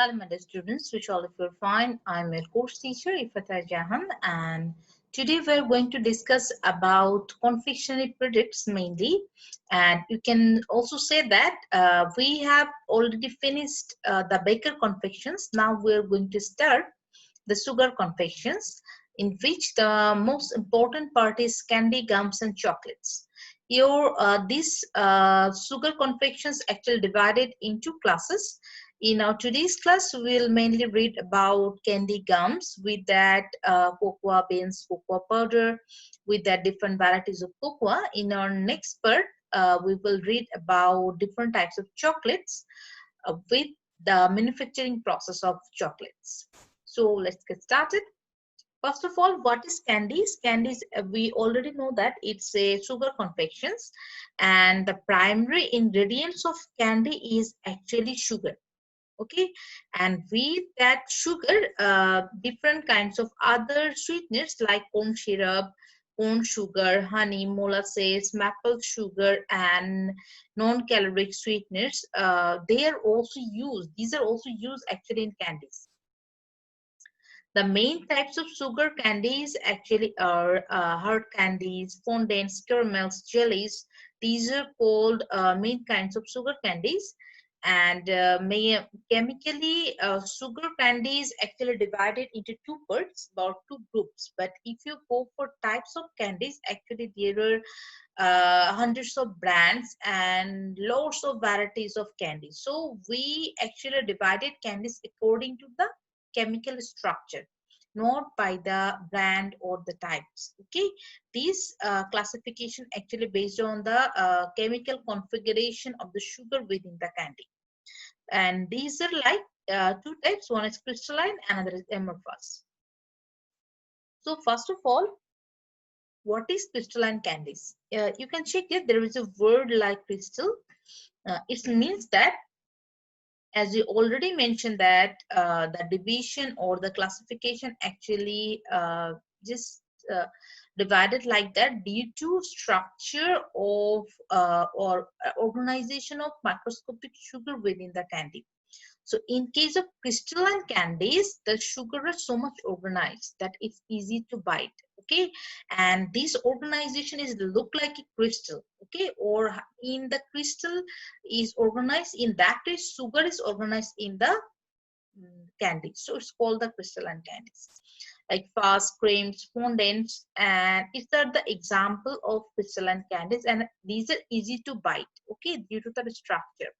Hello, my dear students. Wish all of you are fine. I'm your course teacher, Ifata Jahan, and today we're going to discuss about confectionery products mainly. And you can also say that we have already finished the baker confections. Now we're going to start the sugar confections, in which the most important part is candy, gums, and chocolates. These sugar confections actually divided into classes. In our today's class, we'll mainly read about candy gums, with that cocoa beans, cocoa powder, with that different varieties of cocoa. In our next part, we will read about different types of chocolates with the manufacturing process of chocolates. So let's get started. First of all, what is candies? Candies, we already know that it's a sugar confections, and the primary ingredients of candy is actually sugar. Okay, and with that sugar, different kinds of other sweeteners like corn syrup, corn sugar, honey, molasses, maple sugar, and non-caloric sweeteners, they are also used. These are also used actually in candies. The main types of sugar candies actually are hard candies, fondants, caramels, jellies. These are called main kinds of sugar candies. And chemically, sugar candies actually divided into two parts, about two groups. But if you go for types of candies, actually there are hundreds of brands and lots of varieties of candies. So we actually divided candies according to the chemical structure, not by the brand or the types. Okay, this classification actually based on the chemical configuration of the sugar within the candy. And these are like two types. One is crystalline, another is amorphous. So first of all, what is crystalline candies? You can check it. There is a word like crystal. It means that, as you already mentioned, that the division or the classification actually just uh, divided like that due to structure of or organization of microscopic sugar within the candy. So in case of crystalline candies, the sugar is so much organized that it's easy to bite. Okay, and this organization is look like a crystal. Okay, or in the crystal is organized, in that case sugar is organized in the candy. So it's called the crystalline candies, like fast creams, fondants, and it's the example of crystalline candies, and these are easy to bite. Okay, due to the structure.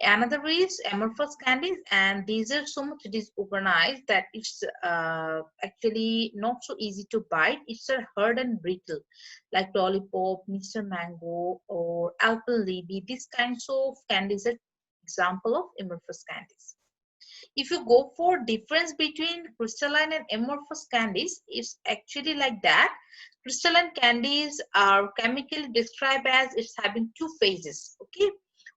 Another is amorphous candies, and these are so much disorganized that it's actually not so easy to bite. It's a hard and brittle, like lollipop, Mr. Mango, or Alpenliebe. These kinds of candies are example of amorphous candies. If you go for difference between crystalline and amorphous candies, it's actually like that. Crystalline candies are chemically described as it's having two phases. Okay,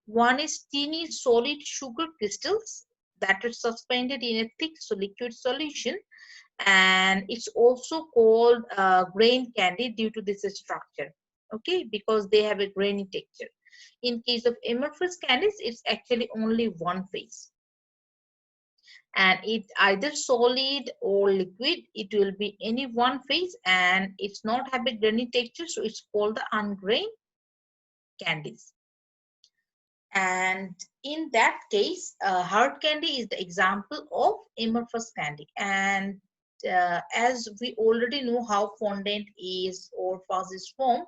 one is teeny solid sugar crystals that are suspended in a thick liquid solution, and it's also called grain candy due to this structure. Okay, because they have a grainy texture. In case of amorphous candies, it's actually only one phase, and it either solid or liquid. It will be any one phase, and it's not have a grainy texture, so it's called the ungrained candies. And in that case, hard candy is the example of amorphous candy. And as we already know how fondant is or fuzz is formed,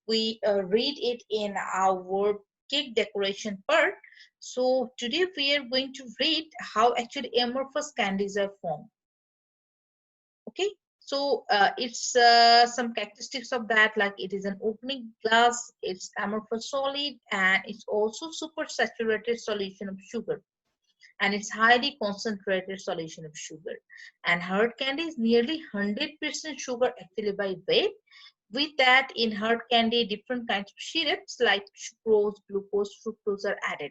we read it in our cake decoration part. So today we are going to read how actually amorphous candies are formed. Okay, so it's some characteristics of that, like it is an opening glass, it's amorphous solid, and it's also super saturated solution of sugar, and it's highly concentrated solution of sugar. And hard candy is nearly 100% sugar actually by weight. With that, in hard candy, different kinds of syrups like sucrose, glucose, fructose are added.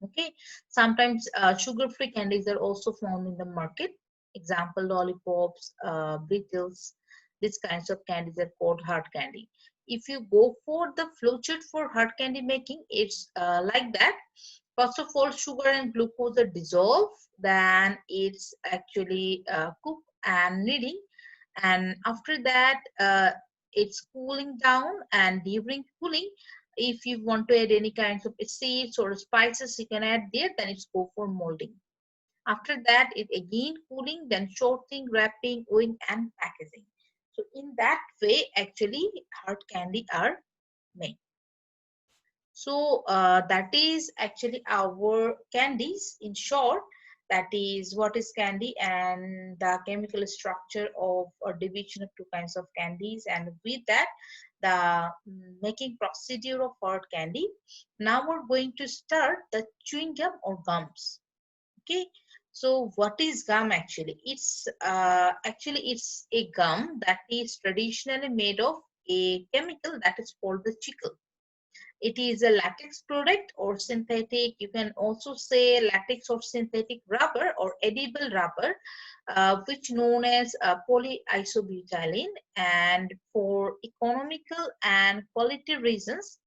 Okay, sometimes sugar-free candies are also found in the market. Example, lollipops, brittles. These kinds of candies are called hard candy. If you go for the flowchart for hard candy making, it's like that. First of all, sugar and glucose are dissolved, then it's actually cooked and kneading, and after that it's cooling down, and during cooling, if you want to add any kinds of seeds or spices you can add there, then it's go for molding. After that, it again cooling, then sorting, wrapping, weighing, and packaging. So in that way, actually, hard candy are made. So that is actually our candies in short. That is what is candy and the chemical structure of a division of two kinds of candies, and with that the making procedure of hard candy. Now we're going to start the chewing gum or gums. Okay, so what is gum actually? It's actually it's a gum that is traditionally made of a chemical that is called the chicle. It is a latex product or synthetic. You can also say latex or synthetic rubber or edible rubber, which known as polyisobutylene. And for economical and quality reasons,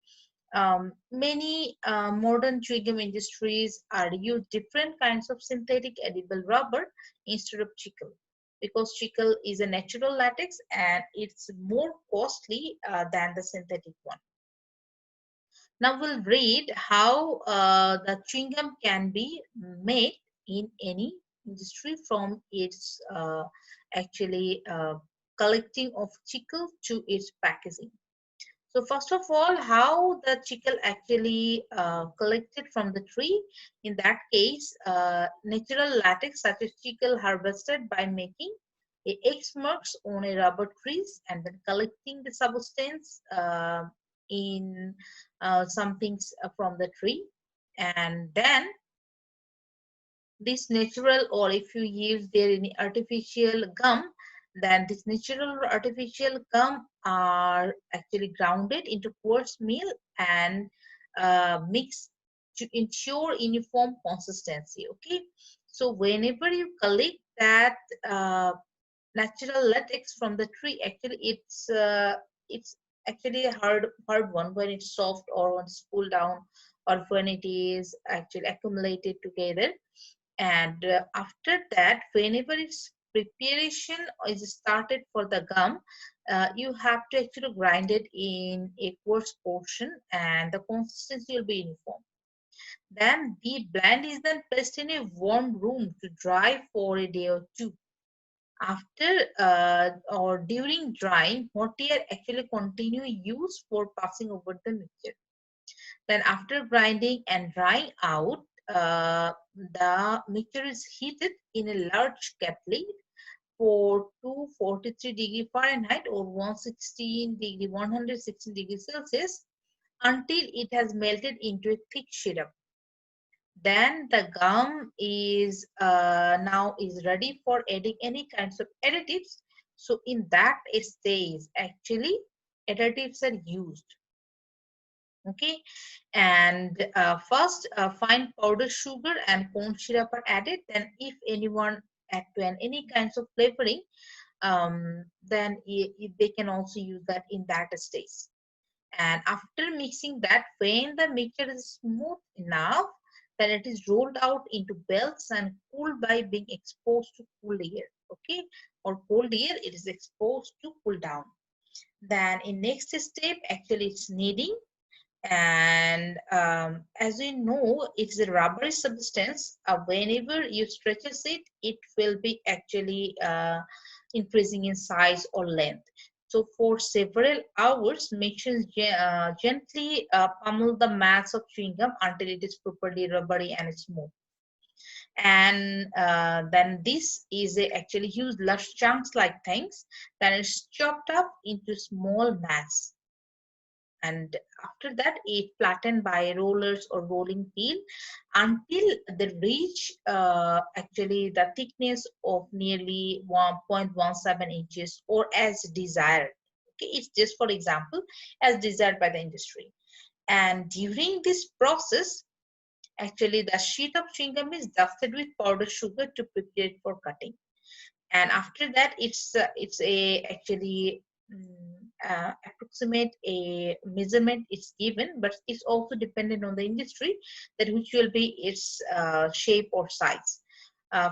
many modern chewing gum industries are use different kinds of synthetic edible rubber instead of chicle, because chicle is a natural latex and it's more costly than the synthetic one. Now we'll read how the chewing gum can be made in any industry from its actually collecting of chicle to its packaging. So first of all, how the chicle actually collected from the tree. In that case, natural latex such as chicle harvested by making a X marks on a rubber trees and then collecting the substance in some things from the tree, and then this natural, or if you use there any artificial gum, then this natural or artificial gum are actually grounded into coarse meal and mixed to ensure uniform consistency. Okay, so whenever you collect that natural latex from the tree, actually it's actually a hard one when it's soft or when it's cooled down or when it is actually accumulated together. And after that, whenever its preparation is started for the gum, you have to actually grind it in a coarse portion and the consistency will be uniform. Then the blend is then placed in a warm room to dry for a day or two. After or during drying, hot air actually continue use for passing over the mixture. Then after grinding and drying out, the mixture is heated in a large kettle for 243 degrees Fahrenheit or 116 degrees Celsius until it has melted into a thick syrup. Then the gum is now is ready for adding any kinds of additives. So in that stage, actually additives are used. Okay, and first fine powdered sugar and corn syrup are added. Then if anyone add to any kinds of flavoring, then they can also use that in that stage. And after mixing that, when the mixture is smooth enough, then it is rolled out into belts and cooled by being exposed to cool air. Okay, or cold air, it is exposed to cool down. Then in next step, actually it's kneading. And as we know, it's a rubbery substance. Whenever you stretches it, it will be actually increasing in size or length. So for several hours, make sure gently pummel the mass of chewing gum until it is properly rubbery and smooth. And then this is actually huge lush chunks like things. Then it's chopped up into small mass, and after that it flattened by rollers or rolling pin until they reach actually the thickness of nearly 1.17 inches or as desired. Okay, it's just for example as desired by the industry. And during this process, actually the sheet of chewing gum is dusted with powdered sugar to prepare it for cutting. And after that it's a actually approximate a measurement is given, but it's also dependent on the industry that which will be its shape or size.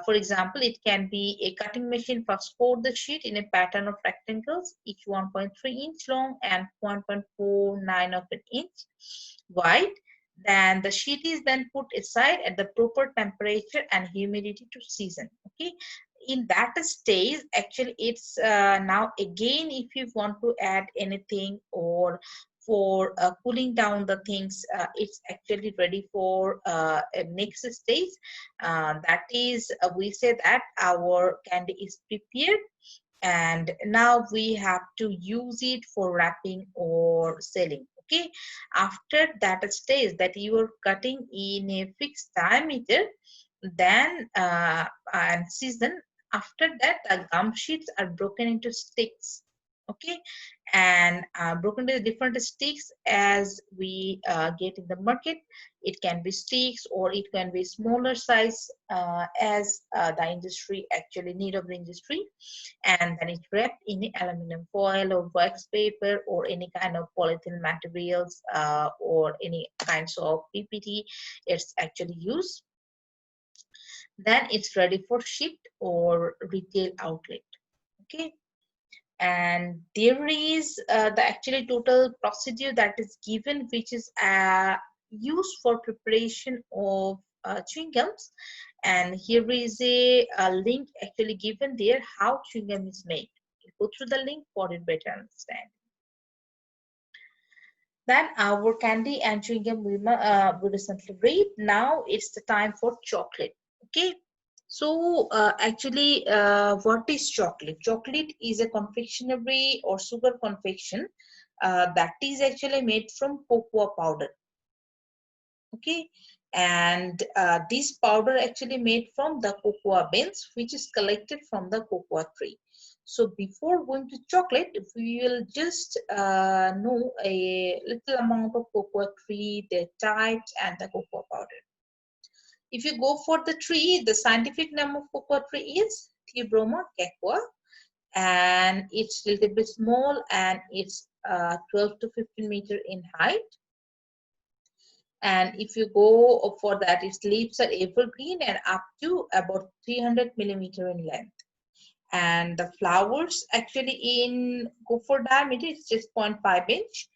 For example, it can be a cutting machine first coat the sheet in a pattern of rectangles, each 1.3 inch long and 1.49 of an inch wide. Then the sheet is then put aside at the proper temperature and humidity to season. Okay, in that stage, actually, it's now again if you want to add anything or for cooling down the things, it's actually ready for a next stage. That is, we say that our candy is prepared and now we have to use it for wrapping or selling. Okay, after that stage that you are cutting in a fixed diameter, then and season, after that the gum sheets are broken into sticks. Okay, and broken into different sticks as we get in the market. It can be sticks or it can be smaller size as the industry actually need of the industry, and then it's wrapped in aluminum foil or wax paper or any kind of polythene materials or any kinds of PPT it's actually used. Then it's ready for shipped or retail outlet. Okay, and there is the actually total procedure that is given, which is used for preparation of chewing gums. And here is a link actually given there how chewing gum is made. You go through the link for it better understand. Then our candy and chewing gum we recently read. Now it's the time for chocolate. Okay, so actually, what is chocolate? Chocolate is a confectionery or sugar confection that is actually made from cocoa powder. Okay, and this powder actually made from the cocoa beans, which is collected from the cocoa tree. So before going to chocolate, we will just know a little amount of cocoa tree, their types, and the cocoa powder. If you go for the tree, the scientific name of cocoa tree is Theobroma cacao, and it's a little bit small and it's 12 to 15 meter in height. And if you go for that, its leaves are evergreen and up to about 300 millimeter in length. And the flowers actually go for diameter, it's just 0.5 inch.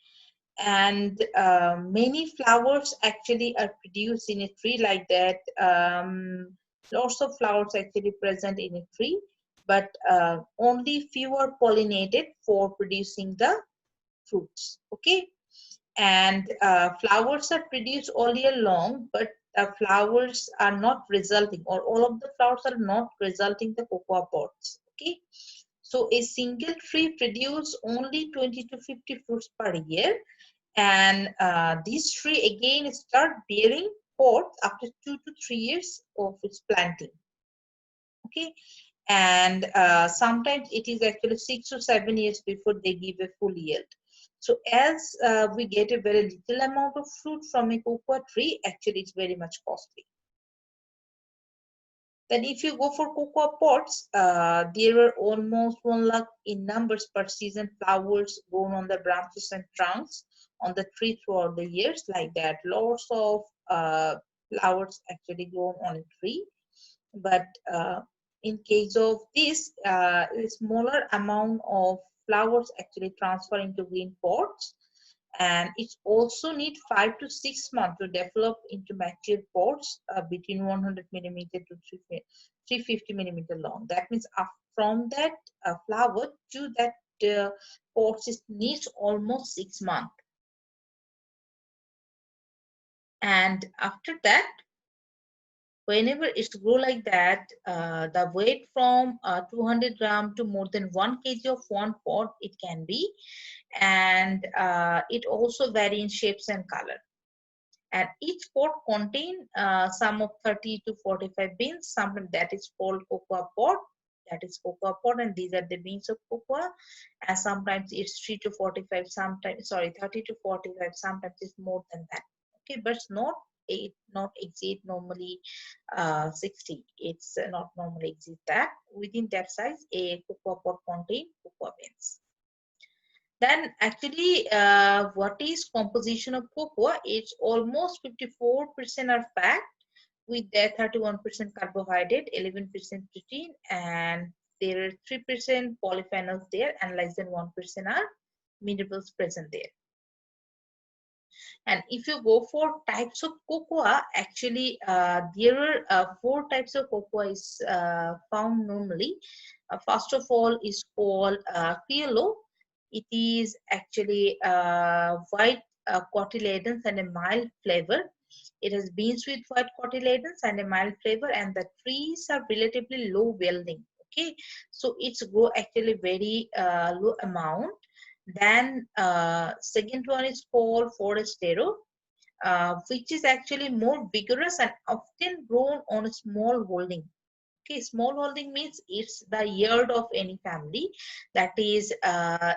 And many flowers actually are produced in a tree like that. Lots of flowers actually present in a tree, but only few are pollinated for producing the fruits. Okay, and flowers are produced all year long, but the flowers are not resulting, or all of the flowers are not resulting the cocoa pods. Okay, so a single tree produces only 20 to 50 fruits per year, and this tree again start bearing pods after 2 to 3 years of its planting. Okay, and sometimes it is actually 6 to 7 years before they give a full yield. So as we get a very little amount of fruit from a cocoa tree, actually it's very much costly. Then if you go for cocoa pods, there are almost 1 lakh in numbers per season flowers grown on the branches and trunks on the tree throughout the years like that. Lots of flowers actually grown on a tree. But in case of this, a smaller amount of flowers actually transfer into green pods, and it also need 5 to 6 months to develop into mature pods between 100 millimeter to 350 millimeter long. That means from that flower to that pods, it needs almost 6 months. And after that, whenever it's grow like that, the weight from 200 gram to more than 1 kg of one pod it can be, and it also vary in shapes and color. And each pod contain some of 30 to 45 beans. Sometimes that is called cocoa pod. That is cocoa pod, and these are the beans of cocoa. And sometimes it's 3 to 45. Sometimes 30 to 45. Sometimes it's more than that. Okay, but it's not exceed normally 60. It's not normally exceed that. Within that size, a cocoa pod contain cocoa beans. Then actually, what is composition of cocoa? It's almost 54% are fat with their 31% carbohydrate, 11% protein, and there are 3% polyphenols there, and less than 1% are minerals present there. And if you go for types of cocoa, actually there are four types of cocoa is found normally. First of all is called Criollo. It is actually white cotyledons and a mild flavor. It has beans with white cotyledons and a mild flavor, and the trees are relatively low yielding. Okay, so it's grow actually very low amount. Then second one is called Forastero, which is actually more vigorous and often grown on a small holding. Okay, small holding means it's the yard of any family. That is,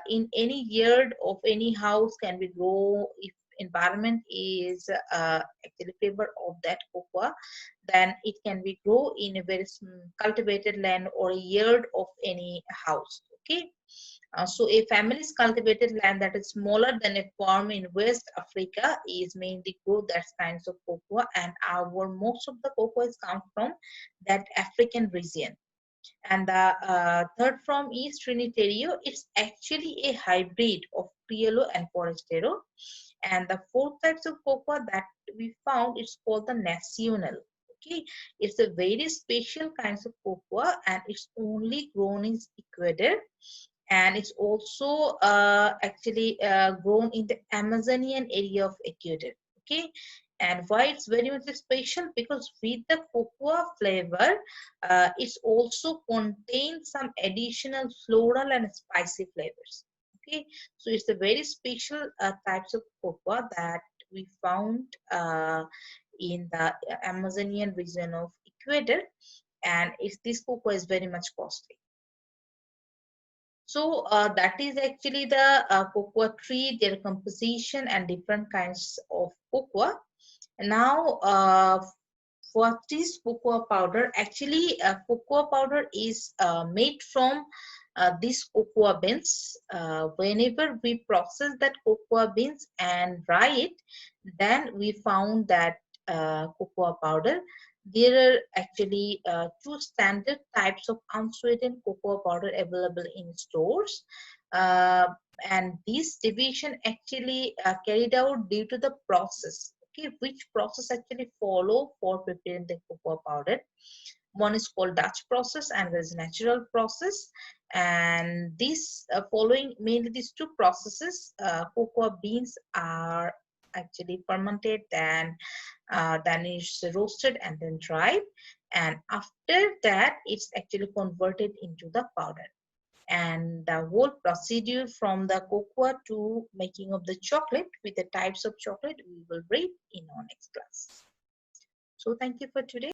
in any yard of any house can be grow if environment is actually favor of that cocoa, then it can be grow in a very cultivated land or a yard of any house. Okay. So a family's cultivated land that is smaller than a farm in West Africa is mainly grow that kinds of cocoa, and our most of the cocoa is come from that African region. And the third from is Trinitario. It's actually a hybrid of Criollo and Forastero. And the fourth types of cocoa that we found is called the Nacional. Okay, it's a very special kinds of cocoa, and it's only grown in Ecuador, and it's also actually grown in the Amazonian area of Ecuador. Okay, and why it's very much special, because with the cocoa flavor, it's also contains some additional floral and spicy flavors. Okay, so it's a very special types of cocoa that we found in the Amazonian region of Ecuador, and it's, this cocoa is very much costly. So that is actually the cocoa tree, their composition and different kinds of cocoa. Now, what is cocoa powder? Actually, cocoa powder is made from these cocoa beans. Whenever we process that cocoa beans and dry it, then we found that cocoa powder. There are actually two standard types of unsweetened cocoa powder available in stores. Uh, and this division actually carried out due to the process. Okay, which process actually follow for preparing the cocoa powder? One is called Dutch process and there is natural process. And this following mainly these two processes, cocoa beans are actually fermented, then it's roasted and then dried, and after that it's actually converted into the powder. And the whole procedure from the cocoa to making of the chocolate with the types of chocolate we will read in our next class. So thank you for today.